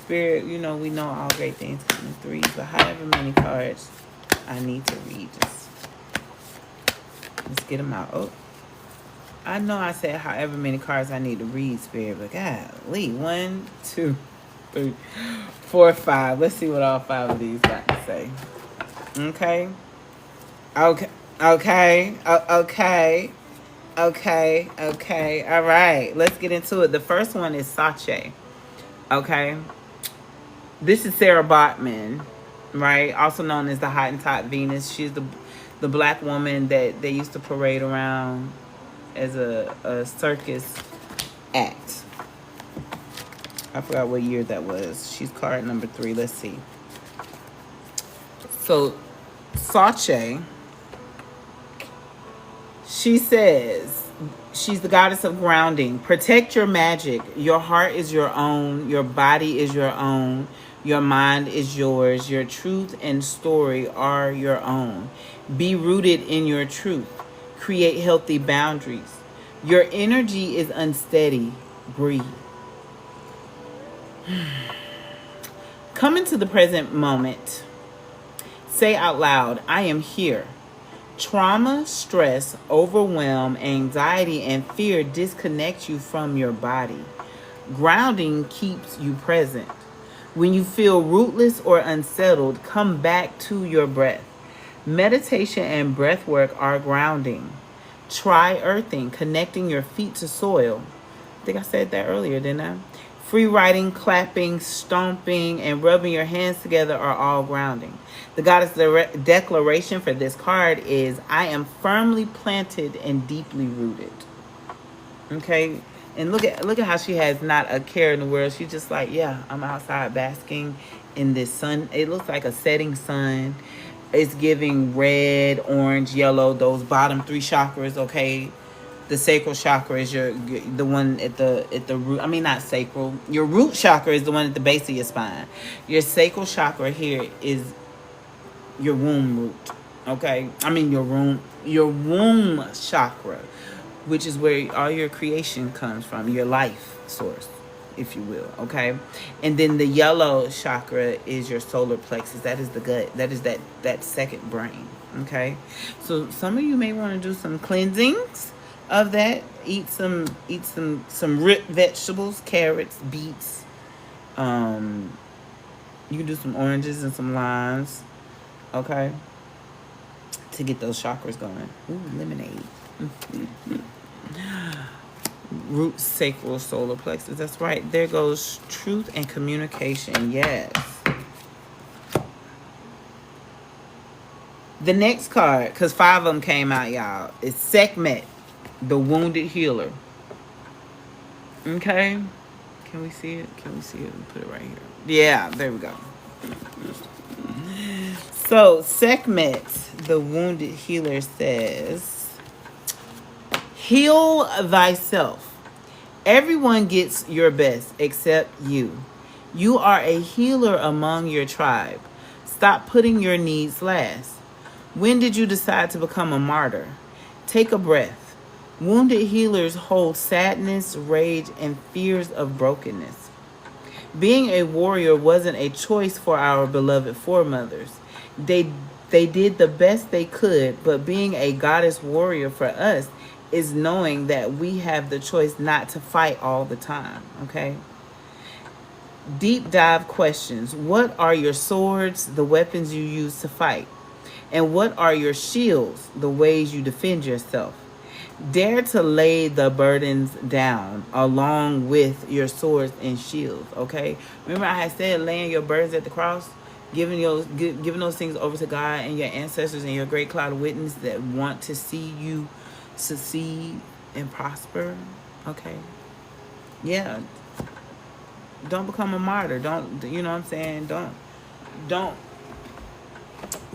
Spirit, we know all great things come in threes, but however many cards I need to read, just let's get them out. Oh, I know I said however many cards I need to read, Spirit, but golly, 1, 2, 3, 4, 5. Let's see what all 5 of these got to say. Okay. Okay. Okay. Okay. Okay. Okay. All right. Let's get into it. The first one is Sache. Okay. This is Sarah Botman, right? Also known as the Hottentot Venus. She's the black woman that they used to parade around as a circus act. I forgot what year that was. She's card number 3. Let's see. So, Sache, she says she's the goddess of grounding. Protect your magic. Your heart is your own. Your body is your own. Your mind is yours. Your truth and story are your own. Be rooted in your truth. Create healthy boundaries. Your energy is unsteady. Breathe. Come into the present moment. Say out loud, I am here. Trauma, stress, overwhelm, anxiety, and fear disconnect you from your body. Grounding keeps you present. When you feel rootless or unsettled, come back to your breath. Meditation and breath work are grounding. Try earthing, connecting your feet to soil. I think I said that earlier, didn't I? Free writing, clapping, stomping, and rubbing your hands together are all grounding. The goddess declaration for this card is, I am firmly planted and deeply rooted. Okay? And look at how she has not a care in the world. She's just like, yeah, I'm outside basking in this sun. It looks like a setting sun. It's giving red, orange, yellow, those bottom 3 chakras, okay? The sacral chakra is the one at the root. I mean, not sacral. Your root chakra is the one at the base of your spine. Your sacral chakra here is your womb root. Okay, I mean your womb chakra, which is where all your creation comes from, your life source, if you will. Okay, and then the yellow chakra is your solar plexus. That is the gut. That is that second brain. Okay, so some of you may want to do some cleansings of that. Eat some root vegetables, carrots, beets. You can do some oranges and some limes, okay, to get those chakras going. Ooh, lemonade. Root, sacral, solar plexus. That's right. There goes truth and communication. Yes. The next card, because 5 of them came out, y'all, is Sekhmet, the wounded healer. Okay. Can we see it? Can we see it? Put it right here. Yeah, there we go. So, Sekhmet, the wounded healer, says, heal thyself. Everyone gets your best except you. You are a healer among your tribe. Stop putting your needs last. When did you decide to become a martyr? Take a breath. Wounded healers hold sadness, rage, and fears of brokenness. Being a warrior wasn't a choice for our beloved foremothers. They did the best they could, but being a goddess warrior for us is knowing that we have the choice not to fight all the time, okay? Deep dive questions. What are your swords, the weapons you use to fight? And what are your shields, the ways you defend yourself? Dare to lay the burdens down along with your swords and shields, okay? Remember I had said laying your burdens at the cross? Giving those things over to God and your ancestors and your great cloud of witness that want to see you succeed and prosper, okay? Yeah. Don't become a martyr. Don't, you know what I'm saying?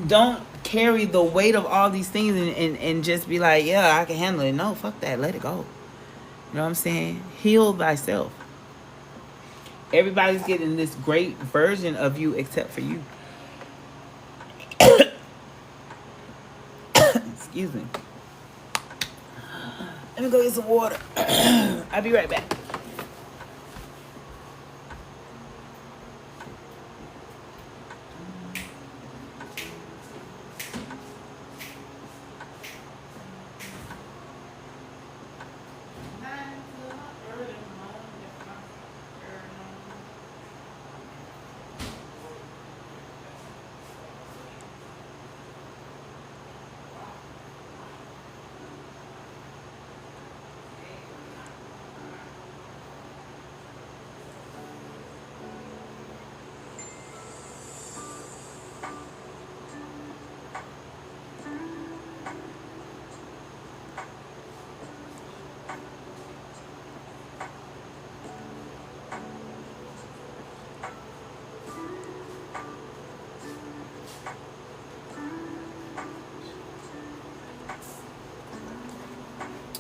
Don't carry the weight of all these things and just be like, yeah, I can handle it. No, fuck that. Let it go. You know what I'm saying? Heal thyself. Everybody's getting this great version of you except for you. Excuse me. Let me go get some water. I'll be right back.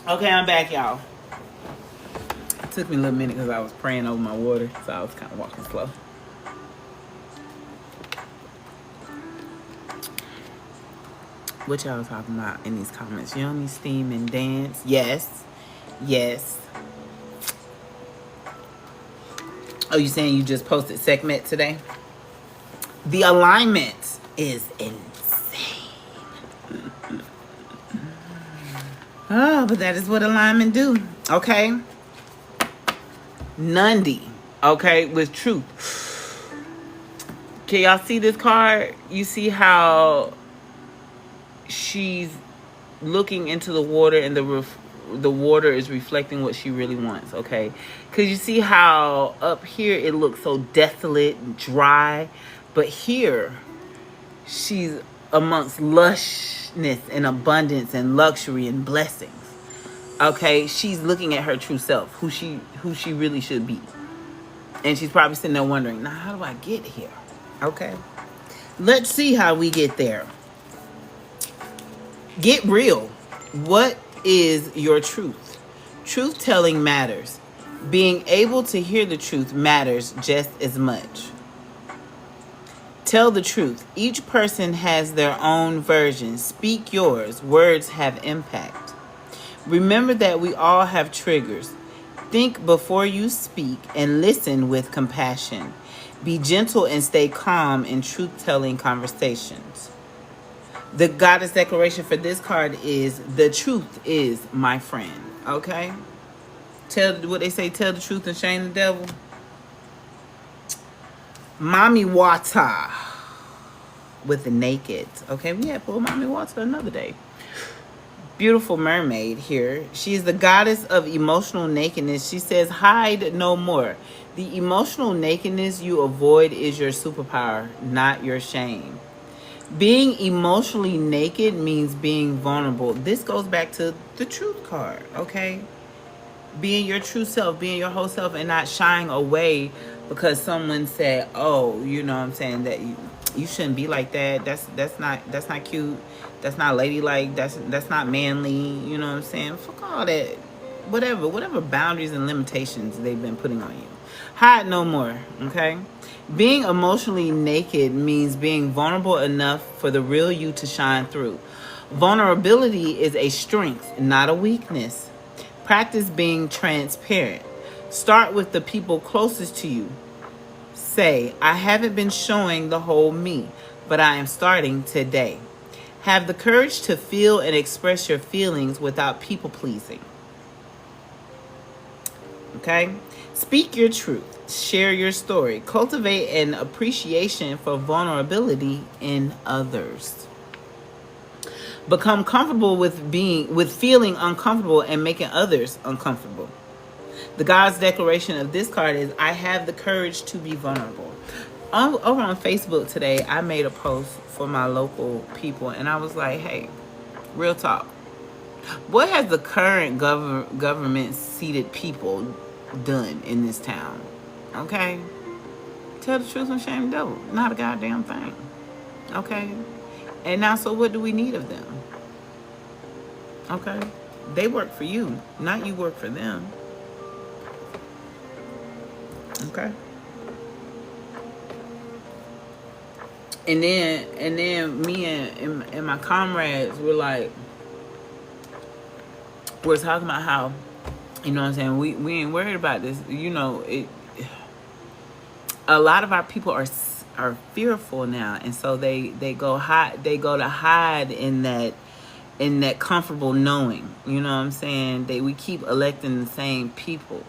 Okay, I'm back, y'all. It took me a little minute because I was praying over my water, so I was kind of walking slow. What y'all talking about in these comments? Yummy, steam, and dance. Yes. Yes. Oh, you saying you just posted segment today? The alignment is insane. Oh, but that is what alignment do. Okay. Nundy. Okay, with truth. Can y'all see this card? You see how she's looking into the water and the water is reflecting what she really wants, okay? Because you see how up here it looks so desolate and dry, but here she's amongst lushness and abundance and luxury and blessings. Okay, she's looking at her true self, who she really should be. And she's probably sitting there wondering, now how do I get here? Okay. Let's see how we get there. Get real. What is your truth? Truth telling matters. Being able to hear the truth matters just as much. Tell the truth. Each person has their own version. Speak yours. Words have impact. Remember that we all have triggers. Think before you speak and listen with compassion. Be gentle and stay calm in truth-telling conversations. The goddess declaration for this card is the truth is my friend. Okay? Tell what they say, tell the truth and shame the devil. Mommy water with the naked. Okay, we had pulled mommy water another day. Beautiful mermaid here. She is the goddess of emotional nakedness. She says, hide no more. The emotional nakedness you avoid is your superpower, not your shame. Being emotionally naked means being vulnerable. This goes back to the truth card, okay? Being your true self, being your whole self, and not shying away because someone said, oh, you know what I'm saying, that you shouldn't be like that. That's not cute. That's not ladylike. That's not manly. You know what I'm saying? Fuck all that. Whatever boundaries and limitations they've been putting on you. Hide no more, okay? Being emotionally naked means being vulnerable enough for the real you to shine through. Vulnerability is a strength, not a weakness. Practice being transparent. Start with the people closest to you. Say, I haven't been showing the whole me, but I am starting today. Have the courage to feel and express your feelings without people pleasing. Okay? Speak your truth. Share your story. Cultivate an appreciation for vulnerability in others. Become comfortable with feeling uncomfortable and making others uncomfortable. The God's declaration of this card is, I have the courage to be vulnerable. Over on Facebook today, I made a post for my local people, and I was like, hey, real talk. What has the current government seated people done in this town? Okay? Tell the truth and shame the devil. Not a goddamn thing. Okay? And now, so what do we need of them? Okay? They work for you, not you work for them. Okay? And then me and my comrades were like, we're talking about how, you know what I'm saying, we ain't worried about this. You know, a lot of our people are fearful now, and so they go to hide in that comfortable knowing. You know what I'm saying? We keep electing the same people.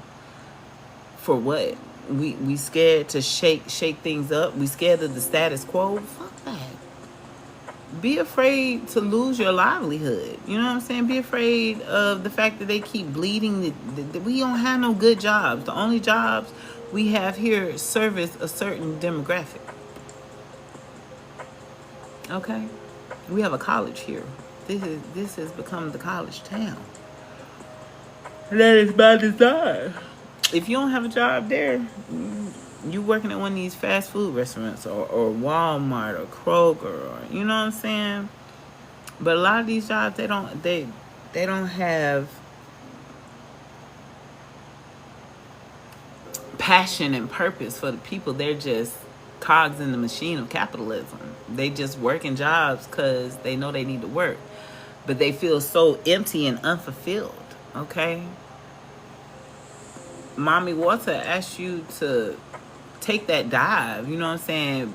For what? We scared to shake things up. We scared of the status quo. Fuck that. Be afraid to lose your livelihood. You know what I'm saying? Be afraid of the fact that they keep bleeding. We don't have no good jobs. The only jobs we have here service a certain demographic. Okay? We have a college here. This has become the college town. That is by design. If you don't have a job there, you working at one of these fast food restaurants or Walmart or Kroger, or you know what I'm saying? But a lot of these jobs, they don't have passion and purpose for the people. They're just cogs in the machine of capitalism. They just working jobs because they know they need to work, but they feel so empty and unfulfilled. Okay, Mommy Water asks you to take that dive. You know what I'm saying?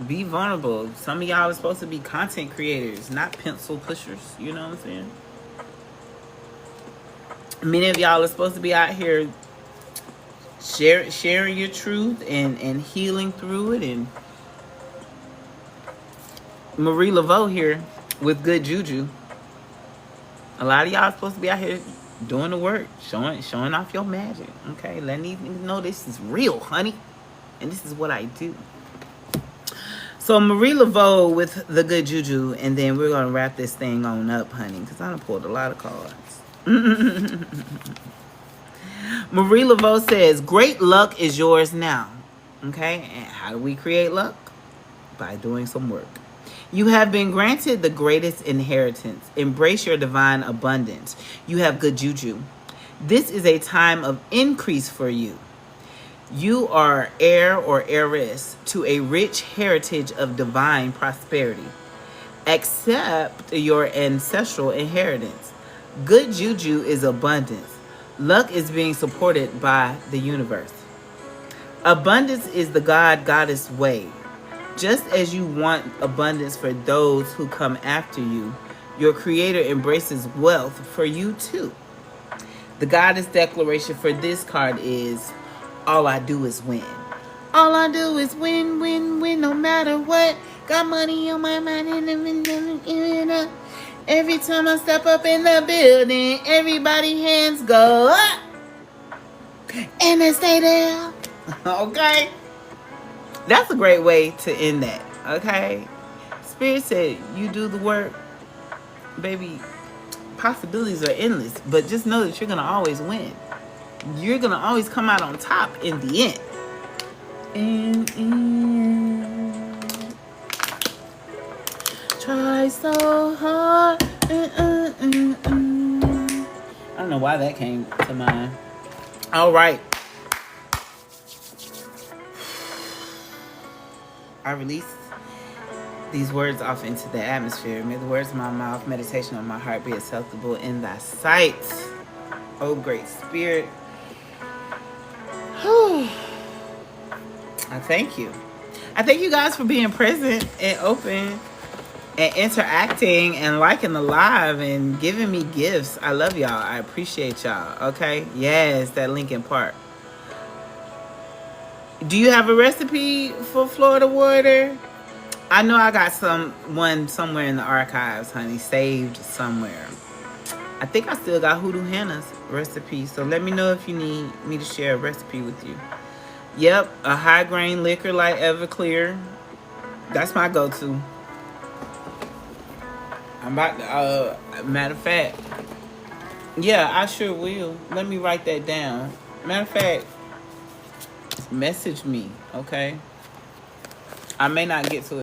Be vulnerable. Some of y'all are supposed to be content creators, not pencil pushers. You know what I'm saying? Many of y'all are supposed to be out here sharing your truth and healing through it. And Marie Laveau here with good juju. A lot of y'all are supposed to be out here doing the work, showing off your magic. Okay, letting these niggas know this is real, honey, and this is what I do. So Marie Laveau with the good juju, and then we're gonna wrap this thing on up, honey, because I done pulled a lot of cards. Marie Laveau says, "Great luck is yours now." Okay, and how do we create luck? By doing some work. You have been granted the greatest inheritance. Embrace your divine abundance. You have good juju. This is a time of increase for you. You are heir or heiress to a rich heritage of divine prosperity. Accept your ancestral inheritance. Good juju is abundance. Luck is being supported by the universe. Abundance is the God-goddess way. Just as you want abundance for those who come after you, your Creator embraces wealth for you too. The goddess declaration for this card is, all I do is win. All I do is win, win, win, no matter what. Got money on my mind and every time I step up in the building, everybody hands go up and they stay there. Okay? That's a great way to end that. Okay? Spirit said, you do the work, baby. Possibilities are endless, but just know that you're going to always win. You're going to always come out on top in the end. Try so hard. I don't know why that came to mind. All right. I release these words off into the atmosphere. May the words of my mouth, meditation of my heart be acceptable in thy sight. Oh, great spirit. I thank you. I thank you guys for being present and open and interacting and liking the live and giving me gifts. I love y'all. I appreciate y'all. Okay? Yes, that Linkin Park. Do you have a recipe for Florida water? I know I got one somewhere in the archives, honey, saved somewhere. I think I still got Hoodoo Hannah's recipe, so let me know if you need me to share a recipe with you. Yep, a high grain liquor like Everclear. That's my go-to. I'm about to, matter of fact, yeah, I sure will. Let me write that down. Matter of fact, message me, okay? I may not get to it.